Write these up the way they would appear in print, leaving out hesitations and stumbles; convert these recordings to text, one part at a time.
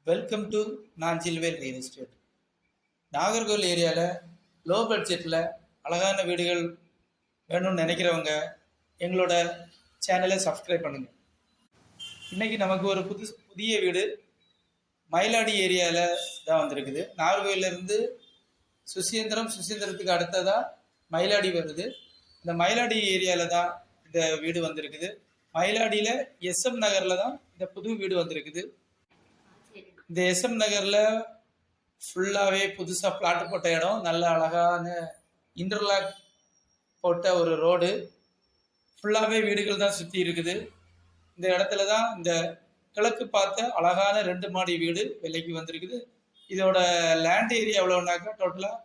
Welcome to Nanjilvel real estate. Nagercoil ஏரியாவில் low பட்ஜெட்டில் அழகான வீடுகள் வேணும்னு நினைக்கிறவங்க எங்களோட சேனலை சப்ஸ்கிரைப் பண்ணுங்கள். இன்றைக்கி நமக்கு ஒரு புதிய வீடு மயிலாடி ஏரியாவில் தான் வந்திருக்குது. நாகர்கோவிலேருந்து சுசீந்திரத்துக்கு அடுத்ததாக மயிலாடி வருது. இந்த மயிலாடி ஏரியாவில் தான் இந்த வீடு வந்திருக்குது. மயிலாடியில் எஸ்எம் நகரில் தான் இந்த புது வீடு வந்திருக்குது. இந்த எஸ்எம் நகரில் ஃபுல்லாகவே புதுசாக பிளாட் போட்ட இடம், நல்ல அழகான இன்டர்லாக் போட்ட ஒரு ரோடு, ஃபுல்லாகவே வீடுகள் தான் சுற்றி இருக்குது. இந்த இடத்துல தான் இந்த கிழக்கு பார்த்த அழகான 2 மாடி வீடு விலைக்கு வந்திருக்குது. இதோட லேண்ட் ஏரியா எவ்வளோனாக்கா டோட்டலாக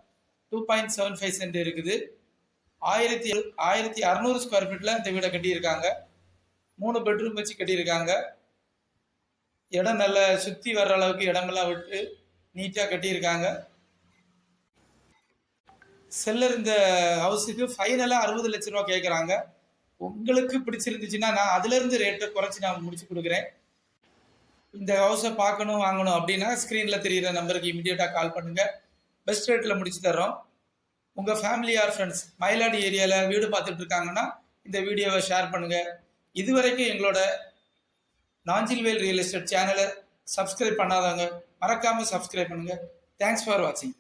2.75 சென்ட் இருக்குது. 1600 ஸ்கொயர் ஃபீட்டில் இந்த வீடை கட்டியிருக்காங்க. 3 பெட்ரூம் வச்சு கட்டியிருக்காங்க. இடம் நல்லா சுற்றி வர்ற அளவுக்கு இடமெல்லாம் விட்டு நீட்டாக கட்டியிருக்காங்க. செல்லர் இந்த ஹவுஸுக்கு ஃபைனலாக 60 லட்ச ரூபா கேட்குறாங்க. உங்களுக்கு பிடிச்சிருந்துச்சுன்னா நான் அதுலேருந்து ரேட்டை குறைச்சி நான் முடிச்சு கொடுக்குறேன். இந்த ஹவுஸை பார்க்கணும் வாங்கணும் அப்படின்னா ஸ்க்ரீனில் தெரிகிற நம்பருக்கு இமீடியட்டாக கால் பண்ணுங்கள். பெஸ்ட் ரேட்டில் முடிச்சு தர்றோம். உங்கள் ஃபேமிலி ஆர் ஃப்ரெண்ட்ஸ் மயிலாடி ஏரியாவில் வீடு பார்த்துட்டு இருக்காங்கன்னா இந்த வீடியோவை ஷேர் பண்ணுங்கள். இதுவரைக்கும் எங்களோட நாஞ்சில்வேல் ரியல் எஸ்டேட் சேனலை சப்ஸ்கிரைப் பண்ணாதவங்க மறக்காமல் சப்ஸ்கிரைப் பண்ணுங்கள். தேங்க்ஸ் ஃபார் வாட்சிங்.